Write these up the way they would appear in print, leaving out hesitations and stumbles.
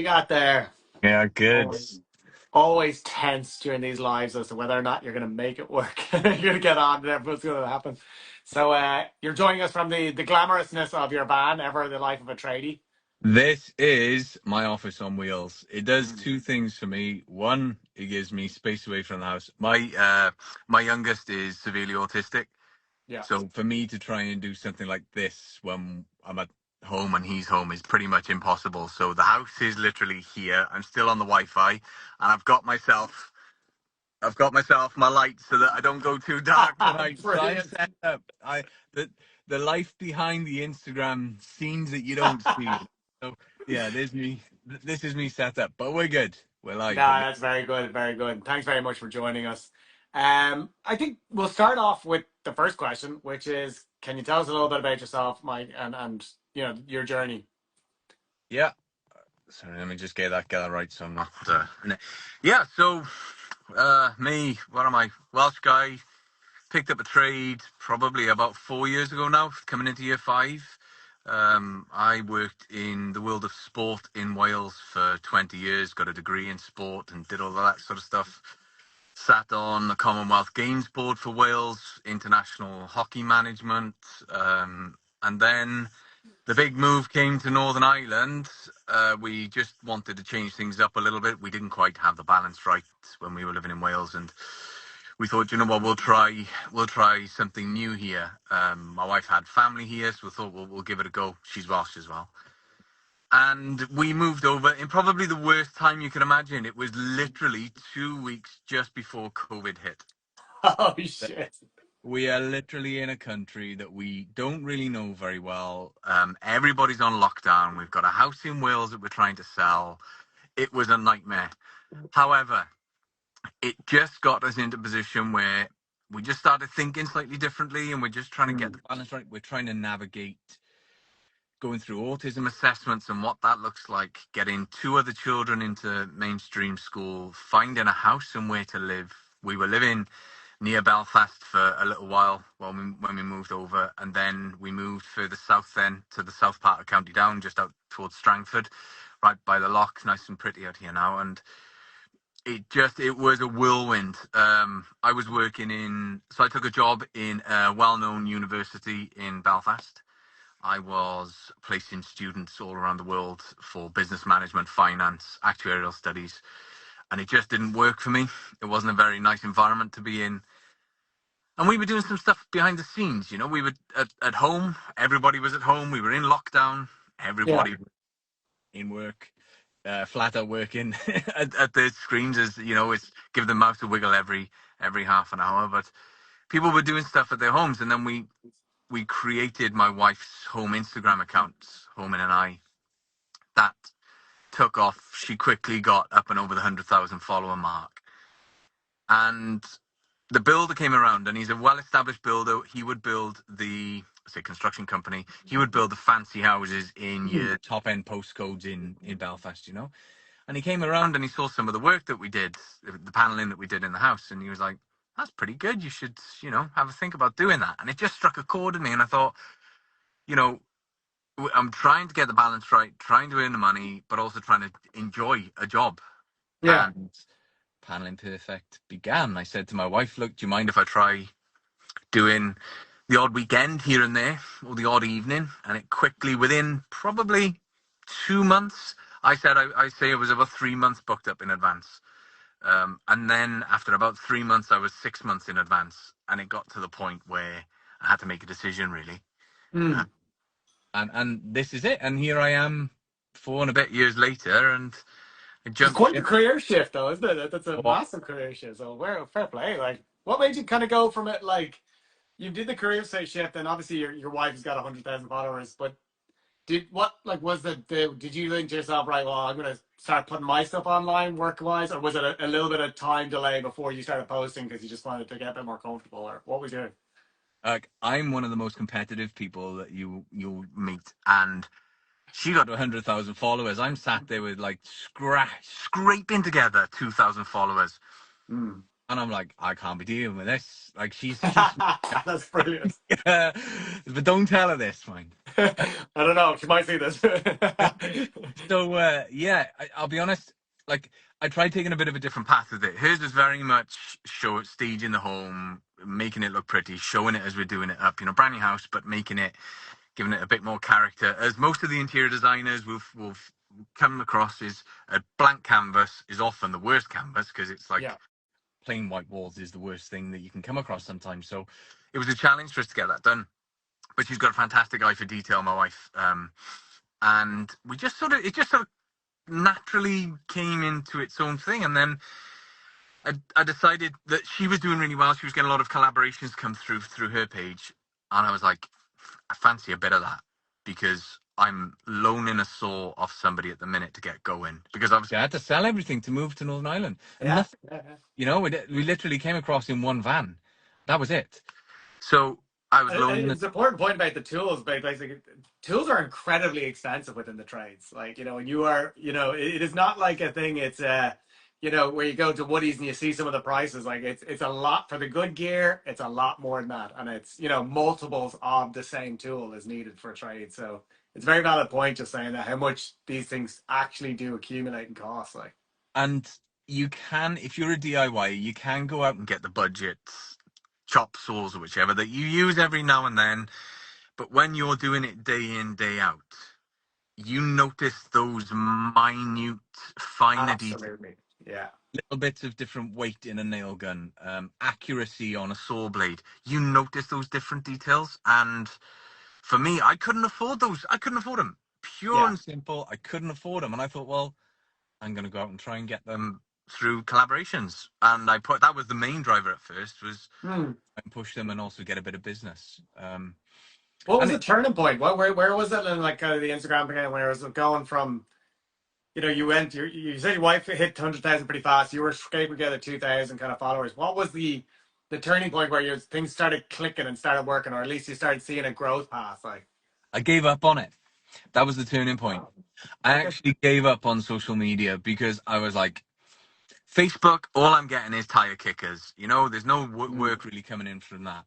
we got there. Yeah, good. Always, always tense during these lives as to whether or not you're going to make it work. You're going to get on and everything's going to happen. So you're joining us from the glamorousness of your van, Ever the Life of a Tradie. This is my office on wheels. It does Mm. two things for me. One, it gives me space away from the house. My youngest is severely autistic, Yeah. so for me to try and do something like this when I'm at home and he's home is pretty much impossible. So the house is literally here. I'm still on the Wi-Fi, and I've got myself my lights so that I don't go too dark tonight. So I am Brilliant. set up. The the life behind the Instagram scenes that you don't see. So yeah, there's me. This is me set up, but we're good. We're No, live. We're good. that's very good. Very good. Thanks very much for joining us. I think we'll start off with the first question, which is, can you tell us a little bit about yourself, Mike, and your journey? Yeah. Sorry, let me just get that right. So I'm not. Yeah. So, me. What am I? Welsh guy. Picked up a trade probably about 4 years ago now, coming into year five. I worked in the world of sport in Wales for 20 years, got a degree in sport and did all of that sort of stuff. Sat on the Commonwealth Games Board for Wales, international hockey management. And then the big move came to Northern Ireland. We just wanted to change things up a little bit. We didn't quite have the balance right when we were living in Wales, and we thought, you know what, we'll try something new here. My wife had family here, so we thought we'll give it a go. She's Welsh as well. And we moved over in probably the worst time you can imagine. It was literally 2 weeks just before COVID hit. Oh shit. We are literally in a country that we don't really know very well. Everybody's on lockdown. We've got a house in Wales that we're trying to sell. It was a nightmare. However, it just got us into a position where we just started thinking slightly differently, and we're just trying to get the balance right. We're trying to navigate going through autism assessments and what that looks like, getting two other children into mainstream school, finding a house and where to live. We were living near Belfast for a little while when we moved over, and then we moved further south then to the south part of County Down, just out towards Strangford, right by the loch. Nice and pretty out here now. And it was a whirlwind. I was so I took a job in a well-known university in Belfast. I was placing students all around the world for business management, finance, actuarial studies, and it just didn't work for me. It wasn't a very nice environment to be in. And we were doing some stuff behind the scenes. We were at home. Everybody was at home. We were in lockdown. Yeah. Everybody in work, flat out working at the screens. As you know, it's give the mouse a wiggle every half an hour. But people were doing stuff at their homes, and then we created my wife's home Instagram account, Home and I. That took off. She quickly got up and over the 100,000 follower mark, and the builder came around, and he's a well-established builder. He would build say construction company. He would build the fancy houses in your top-end postcodes in Belfast, And he came around and he saw some of the work that we did, the paneling that we did in the house, and he was like, "That's pretty good. You should, have a think about doing that." And it just struck a chord in me, and I thought, you know, I'm trying to get the balance right, trying to earn the money, but also trying to enjoy a job. Yeah. And Paneling Perfect began. I said to my wife, "Look, do you mind if I try doing the odd weekend here and there, or the odd evening?" And it quickly, within probably 2 months, I say it was about 3 months booked up in advance. And then after about 3 months, I was 6 months in advance, and it got to the point where I had to make a decision, really. Mm. And this is it. And here I am, 4 and a bit years later, and I It's jumped quite a in. career shift, though, isn't it? That's a Oh, massive career shift. So, fair play. Like, what made you kind of go from it? Like, you did the career say shift, and obviously your wife has got 100,000 followers. But was did you think to yourself, right? Well, I'm gonna start putting my stuff online work wise, or was it a little bit of time delay before you started posting because you just wanted to get a bit more comfortable, or what was your? like, I'm one of the most competitive people that you'll meet, and she got to 100,000 followers. I'm sat there with like scraping together 2,000 followers. Mm. And I'm like, I can't be dealing with this. Like, she's That's brilliant. but don't tell her this, fine. I don't know. She might see this. So yeah, I'll be honest. Like, I tried taking a bit of a different path with it. Hers was very much show staging the home, making it look pretty, showing it as we're doing it up. You know, brand new house, but making it, giving it a bit more character. As most of the interior designers will come across, is a blank canvas is often the worst canvas because it's like Yeah. plain white walls is the worst thing that you can come across sometimes. So it was a challenge for us to get that done. But she's got a fantastic eye for detail, my wife. And we just sort of, it just sort of naturally came into its own thing. And then I decided that she was doing really well. She was getting a lot of collaborations come through her page. And I was like, I fancy a bit of that because I'm loaning a saw off somebody at the minute to get going. Because obviously I had to sell everything to move to Northern Ireland. And Yeah. nothing, you know, we literally came across in one van. That was it. So I was And loaning. it's an important point about the tools, but basically, tools are incredibly expensive within the trades. Like, when you are, it is not like a thing. It's where you go to Woody's and you see some of the prices. Like, it's a lot for the good gear. It's a lot more than that, and it's multiples of the same tool is needed for a trade. So it's a very valid point just saying that how much these things actually do accumulate in cost. Like, And you can, if you're a DIY, you can go out and get the budget chop saws or whichever that you use every now and then. But when you're doing it day in, day out, you notice those minute, finer details, absolutely, yeah, little bits of different weight in a nail gun, accuracy on a saw blade. You notice those different details. And for me, I couldn't afford those. I couldn't afford them. Pure yeah. and simple, I couldn't afford them. And I thought, well, I'm going to go out and try and get them through collaborations. And that was the main driver at first, was Hmm. and push them and also get a bit of business. What was And the turning point? Where was it in like kind of the Instagram thing where it was going from? You said your wife hit 100,000 pretty fast. You were scraping together 2,000 kind of followers. What was the turning point where things started clicking and started working, or at least you started seeing a growth path? Like, I gave up on it. That was the turning point. wow. I Okay. actually gave up on social media because I was like, Facebook, all I'm getting is tire kickers. You know, there's no Mm. work really coming in from that.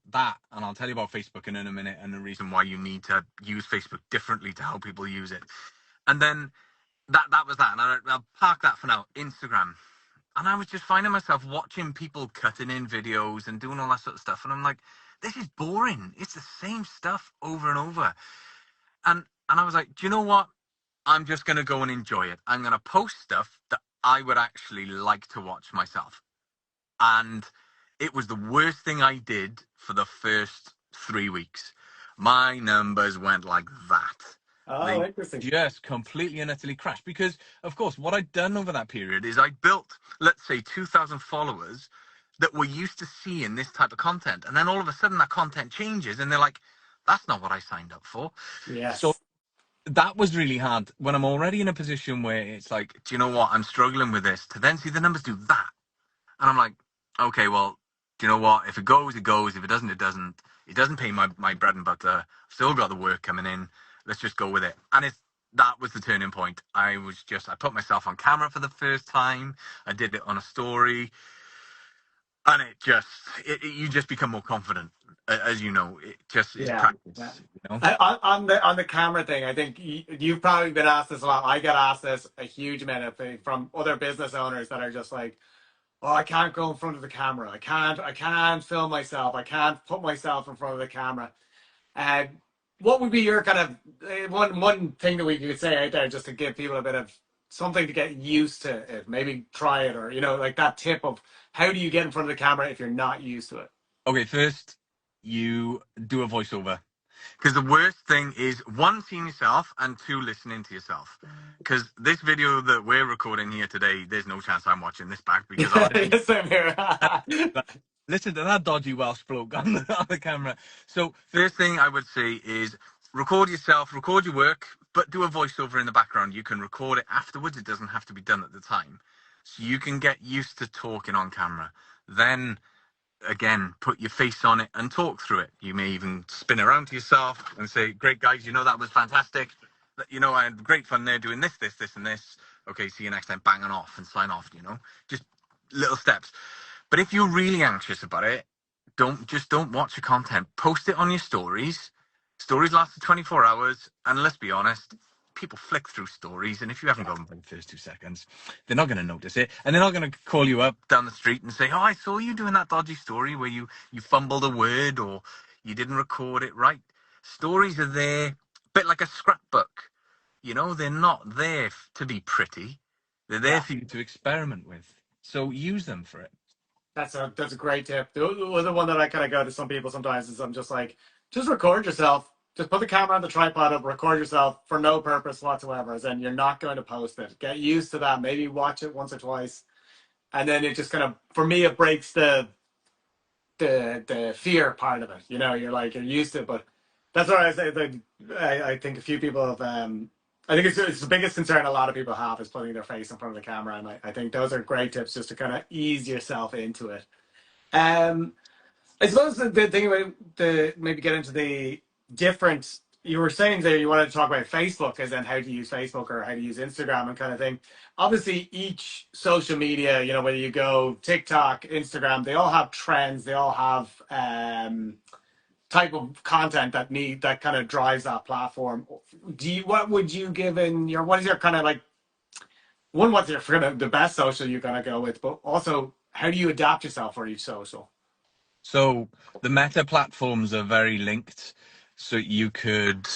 And I'll tell you about Facebook in a minute and the reason why you need to use Facebook differently to how people use it. And then that was that. And I'll park that for now. Instagram. And I was just finding myself watching people cutting in videos and doing all that sort of stuff. And I'm like, this is boring. It's the same stuff over and over. And I was like, do you know what? I'm just going to go and enjoy it. I'm going to post stuff that I would actually like to watch myself. And it was the worst thing I did for the first 3 weeks. My numbers went like that. Oh, They interesting. just completely and utterly crashed because, of course, what I'd done over that period is I built, let's say, 2,000 followers that were used to seeing this type of content. And then all of a sudden that content changes and they're like, that's not what I signed up for. So Yes. that was really hard when I'm already in a position where it's like, do you know what? I'm struggling with this to then see the numbers do that. And I'm like, okay, well, do you know what? If it goes, it goes. If it doesn't, it doesn't. It doesn't pay my bread and butter. I've still got the work coming in. Let's just go with it. And that was the turning point. I put myself on camera for the first time. I did it on a story. And you just become more confident, as you know. It just is Yeah. Yeah. practice, you know? On the camera thing, I think you've probably been asked this a lot. I get asked this a huge amount of things from other business owners that are just like, "Oh, I can't go in front of the camera. I can't film myself. I can't put myself in front of the camera." Uh, what would be your kind of one thing that we could say out there just to give people a bit of something to get used to it? Maybe try it, or like that tip of how do you get in front of the camera if you're not used to it? Okay, first, you do a voiceover. Because the worst thing is, one, seeing yourself, and two, listening to yourself. Because this video that we're recording here today, there's no chance I'm watching this back because honestly, Yeah, same here. listen to that dodgy Welsh bloke on the camera. So, first thing I would say is record yourself, record your work, but do a voiceover in the background. You can record it afterwards. It doesn't have to be done at the time. So you can get used to talking on camera. Then again, put your face on it and talk through it. You may even spin around to yourself and say, great guys, that was fantastic. I had great fun there doing this, and this. Okay, see you next time, bang on off and sign off, just little steps. But if you're really anxious about it, don't watch your content. Post it on your stories. Stories last for 24 hours, and let's be honest, people flick through stories, and if you haven't got them for the first 2 seconds, they're not going to notice it, and they're not going to call you up down the street and say, "Oh, I saw you doing that dodgy story where you fumbled a word or you didn't record it right." Stories are there, a bit like a scrapbook. They're not there to be pretty. They're there Yeah. for you to experiment with. So use them for it. That's a great tip. The other one that I kind of go to some people sometimes is I'm just like, just record yourself. Just put the camera on the tripod up, record yourself for no purpose whatsoever. Then you're not going to post it. Get used to that. Maybe watch it once or twice, and then it just kind of, for me, it breaks the fear part of it. You're like, you're used to it, but that's what I say. I think a few people have. I think it's the biggest concern a lot of people have is putting their face in front of the camera, and I think those are great tips just to kind of ease yourself into it. Um, I suppose the thing about the maybe get into the different. You were saying there you wanted to talk about Facebook as in how to use Facebook or how to use Instagram and kind of thing. Obviously, each social media, whether you go TikTok, Instagram, they all have trends. They all have type of content that kind of drives that platform. What would you give in your what is your kind of like one? What's your kind of the best social you're gonna go with, but also how do you adapt yourself for each social? So the meta platforms are very linked. So you could,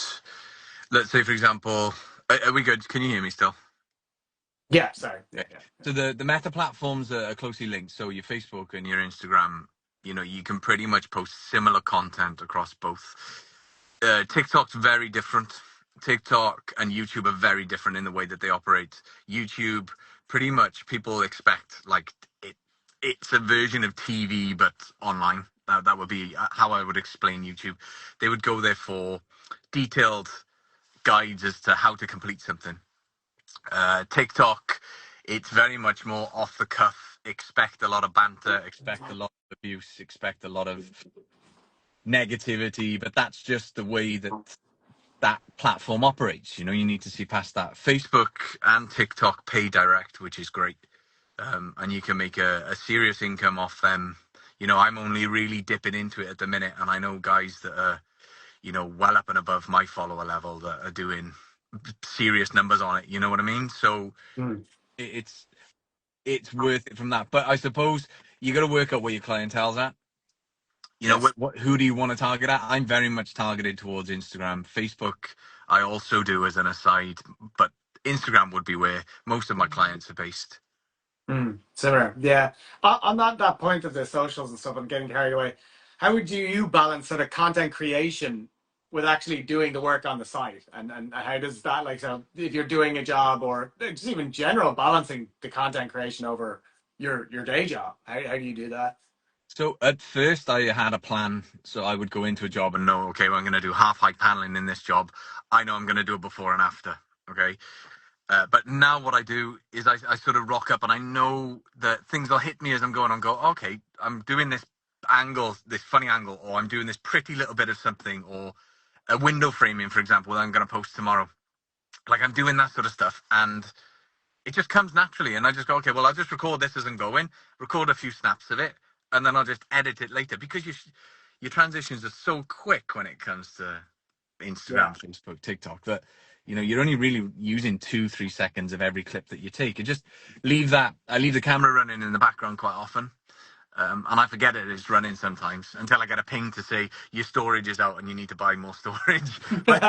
let's say, for example, are we good? Can you hear me still? Yeah, sorry. Yeah, Okay. yeah. So the meta platforms are closely linked. So your Facebook and your Instagram, you can pretty much post similar content across both. TikTok's very different. TikTok and YouTube are very different in the way that they operate. YouTube, pretty much people expect like it's a version of TV but online. That would be how I would explain YouTube. They would go there for detailed guides as to how to complete something. TikTok, it's very much more off the cuff. Expect a lot of banter, expect a lot of abuse, expect a lot of negativity, but that's just the way that platform operates. You need to see past that. Facebook and TikTok pay direct, which is great. And you can make a serious income off them. I'm only really dipping into it at the minute, and I know guys that are, well up and above my follower level that are doing serious numbers on it. You know what I mean? So Mm, it's it's worth it from that. But I suppose you got to work out where your clientele's at. yes. Who do you want to target at? I'm very much targeted towards Instagram. Facebook, I also do as an aside, but Instagram would be where most of my clients are based. Similar. Yeah. On that point of the socials and stuff, I'm getting carried away. How would you balance sort of content creation with actually doing the work on the site? And how does that, like, so if you're doing a job or just even general balancing the content creation over your day job, how do you do that? So at first I had a plan. So I would go into a job and know, okay, well, I'm going to do half height paneling in this job. I know I'm going to do it before and after. Okay. But now what I do is I sort of rock up and I know that things will hit me as I'm going on. Go, okay, I'm doing this angle, this funny angle, or I'm doing this pretty little bit of something, or a window framing, for example, that I'm going to post tomorrow. Like I'm doing that sort of stuff, and it just comes naturally. And I just go, okay, well, I'll just record this as I'm going, record a few snaps of it, and then I'll just edit it later because your transitions are so quick when it comes to Yeah. Instagram, Facebook, TikTok that you're only really using 2-3 seconds of every clip that you take. And just leave that. I leave the camera running in the background quite often. And I forget it is running sometimes until I get a ping to say your storage is out and you need to buy more storage. but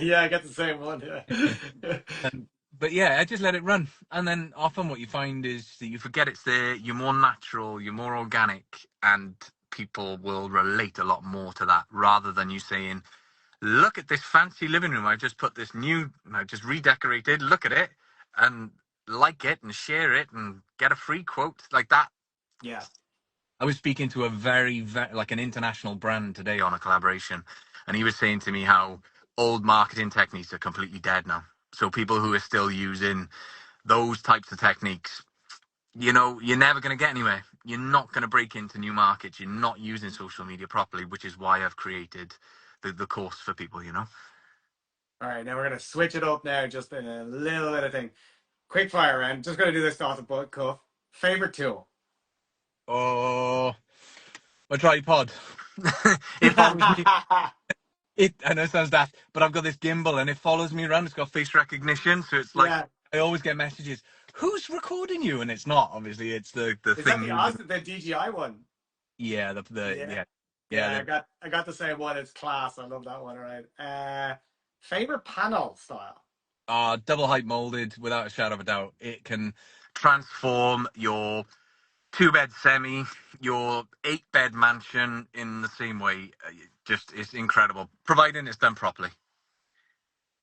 Yeah, I get the same one. Yeah. but yeah, I just let it run. And then often what you find is that you forget it's there, you're more natural, you're more organic, and people will relate a lot more to that rather than you saying, look at this fancy living room. I just put this new, I just redecorated. Look at it and like it and share it and get a free quote like that. Yeah. I was speaking to a very like an international brand today on a collaboration, and he was saying to me how old marketing techniques are completely dead now. So people who are still using those types of techniques, you're never going to get anywhere. You're not going to break into new markets. You're not using social media properly, which is why I've created the course for people. All right, now we're gonna switch it up now, just in a little bit of thing. Quick fire round. Just gonna do this off the cuff. Favorite tool? Oh, my tripod. It follows me. I know it sounds daft, but I've got this gimbal and it follows me around. It's got face recognition, so it's like Yeah. I always get messages. Who's recording you? And it's not. Obviously, it's the Is that thing the using. the DJI one? Yeah, the Yeah. yeah. Yeah, I got the same one. It's class. I love that one, right? Favorite panel style? Double height molded without a shadow of a doubt. It can transform your two-bed semi, your eight-bed mansion in the same way. Just it's incredible, providing it's done properly.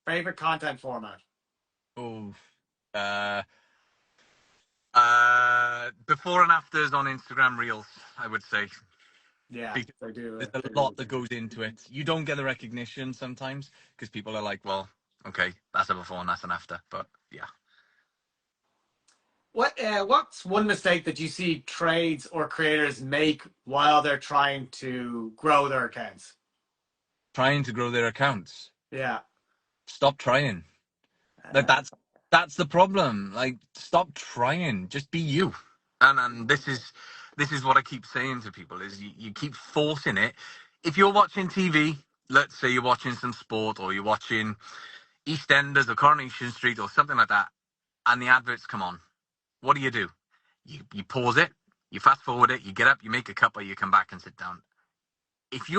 Favorite content format? Oh, uh, before and afters on Instagram Reels, I would say, Yeah, because they do. there's a They do. lot that goes into it. You don't get the recognition sometimes because people are like, well, okay, that's a before and that's an after. But yeah, What's one mistake that you see trades or creators make while they're trying to grow their accounts? trying to grow their accounts. Yeah. Stop trying. That Uh, that's the problem. Like, stop trying. Just be you. And this is what I keep saying to people is you keep forcing it. If you're watching TV, let's say you're watching some sport or you're watching EastEnders or Coronation Street or something like that, and the adverts come on, what do? You pause it, you fast forward it, you get up, you make a cup, or you come back and sit down. If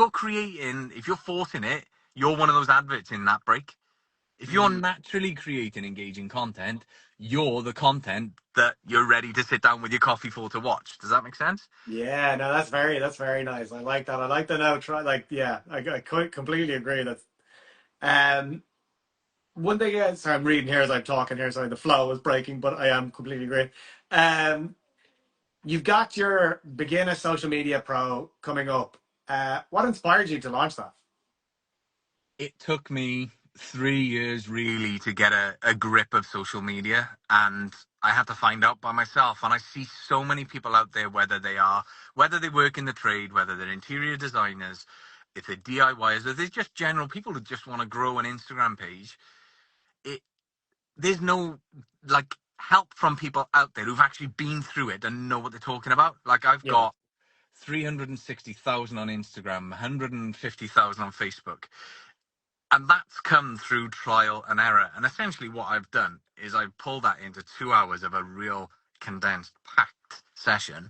you're forcing it, you're one of those adverts in that break. If you're mm, naturally creating engaging content, you're the content that you're ready to sit down with your coffee for to watch. Does that make sense? yeah, no, that's very nice. I like that. I like the now try. Like, yeah, I could completely agree. That's um one thing. Sorry, I'm reading here as I'm talking here. Sorry, the flow is breaking, but I am completely agree. Um, you've got your beginner social media pro coming up. What inspired you to launch that? It took me 3 years really to get a grip of social media, and I had to find out by myself. And I see so many people out there, whether they work in the trade, whether they're interior designers, if they're DIYers, or they're just general people who just want to grow an Instagram page. It There's no like help from people out there who've actually been through it and know what they're talking about. Like, I've Yeah, got 360,000 on Instagram, 150,000 on Facebook. And that's come through trial and error. And essentially what I've done is I've pulled that into 2 hours of a real condensed, packed session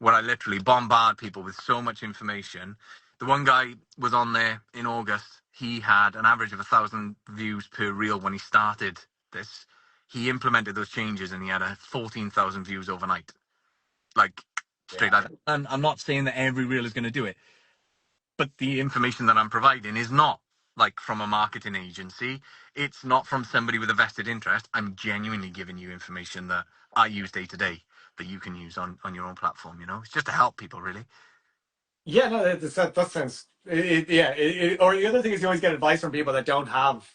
where I literally bombard people with so much information. The one guy was on there in August. He had an average of 1,000 views per reel when he started this. He implemented those changes and he had 14,000 views overnight. Like, straight yeah, out. And I'm not saying that every reel is going to do it, but the information that I'm providing is not like from a marketing agency. It's not from somebody with a vested interest. I'm genuinely giving you information that I use day to day that you can use on your own platform. It's just to help people, really. yeah. No, that sounds. Yeah. Or the other thing is you always get advice from people that don't have,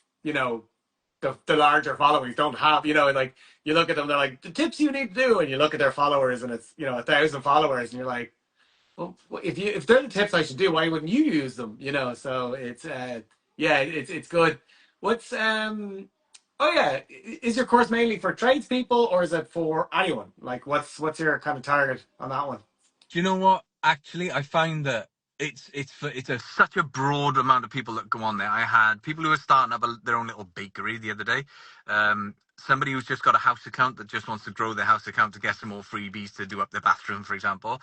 the larger followings don't have, like you look at them, they're like the tips you need to do, and you look at their followers, and it's 1,000 followers, and you're like, well, if they're the tips I should do, why wouldn't you use them? So it's yeah, it's good. What's oh yeah, is your course mainly for tradespeople or is it for anyone? Like, what's your kind of target on that one? Do you know what? Actually, I find that such a broad amount of people that go on there. I had people who are starting up their own little bakery the other day. Somebody who's just got a house account that just wants to grow their house account to get some more freebies to do up their bathroom, for example.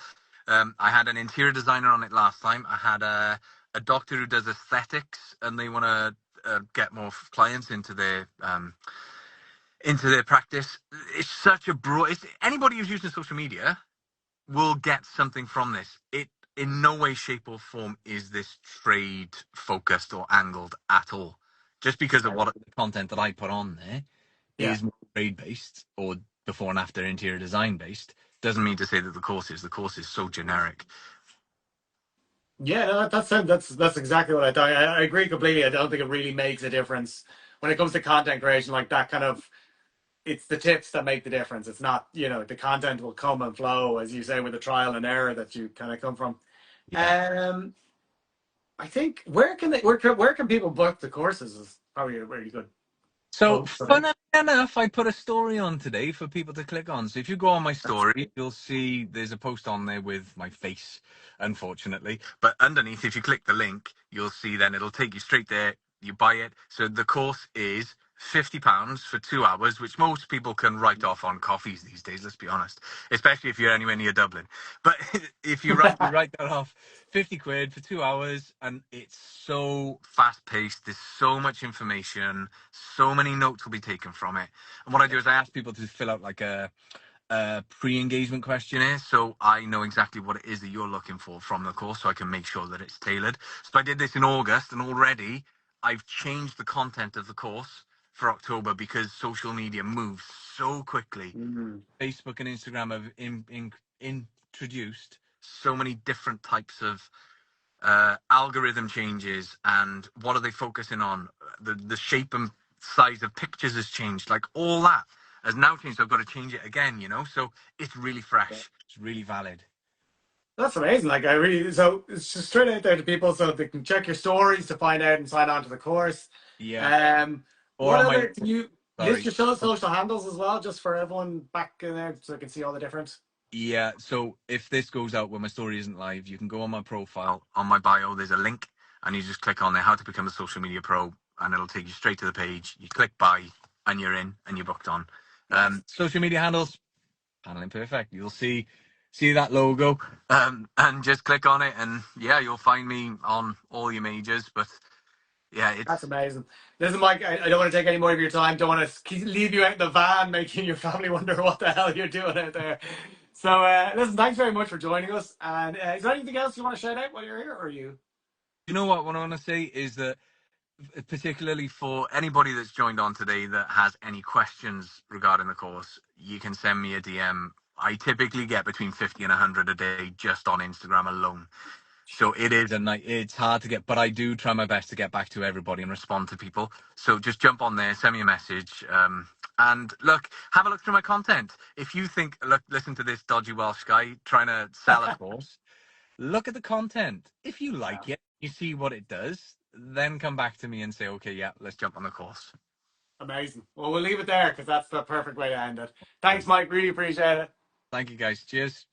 I had an interior designer on it last time. I had a doctor who does aesthetics, and they want to get more clients into their practice. It's such a broad. Anybody who's using social media will get something from this. It in no way, shape, or form is this trade focused or angled at all. Just because of Right. what the content that I put on there Yeah. is more trade based or before and after interior design based, doesn't mean to say that the course is so generic. Yeah, no, that's exactly what I thought. I agree completely. I don't think it really makes a difference when it comes to content creation. Like that kind of, it's the tips that make the difference. It's not, the content will come and flow, as you say, with the trial and error that you kind of come from. Yeah. Um, I think where can people book the courses is probably a really good So hope for me. enough, I put a story on today for people to click on. So if you go on my That's story, you'll see there's a post on there with my face, unfortunately. But underneath, if you click the link, you'll see then it'll take you straight there. You buy it. So the course is £50 for 2 hours, which most people can write off on coffees these days, let's be honest, especially if you're anywhere near Dublin. But if you write that off, 50 quid for 2 hours, and it's so fast paced. There's so much information, so many notes will be taken from it. And what I do is I ask people to fill out like a pre-engagement questionnaire, so I know exactly what it is that you're looking for from the course, so I can make sure that it's tailored. So I did this in August, and already I've changed the content of the course for October because social media moves so quickly. Mm. Facebook and Instagram have introduced so many different types of algorithm changes, and what are they focusing on? The shape and size of pictures has changed. Like all that has now changed. So I've got to change it again, you know? So it's really fresh. It's really valid. That's amazing. Like I really, so it's just straight out there to people so they can check your stories to find out and sign on to the course. Yeah. Um, Or what on my, other, can you list sorry. your social handles as well, just for everyone back in there so they can see all the different? Yeah. So if this goes out when my story isn't live, you can go on my profile, on my bio, there's a link, and you just click on there, how to become a social media pro, and it'll take you straight to the page. You click buy, and you're in, and you're booked on. Nice. Social media handles, Paneling Perfect. You'll see that logo, and just click on it, and yeah, you'll find me on all your majors. But yeah, That's it's amazing. Listen, Mike, I don't want to take any more of your time. Don't want to leave you out in the van, making your family wonder what the hell you're doing out there. So, listen, thanks very much for joining us. And is there anything else you want to shout out while you're here, or are you? you know what I want to say is that particularly for anybody that's joined on today that has any questions regarding the course, you can send me a DM. I typically get between 50 and 100 a day just on Instagram alone. So it is a night. It's hard to get, but I do try my best to get back to everybody and respond to people. So just jump on there, send me a message, and look, have a look through my content. If you think, look, listen to this dodgy Welsh guy trying to sell a course, look at the content. If you Yeah, like it, you see what it does, then come back to me and say, okay, yeah, let's jump on the course. amazing. Well, we'll leave it there because that's the perfect way to end it. Thanks, Mike. Really appreciate it. Thank you, guys. Cheers.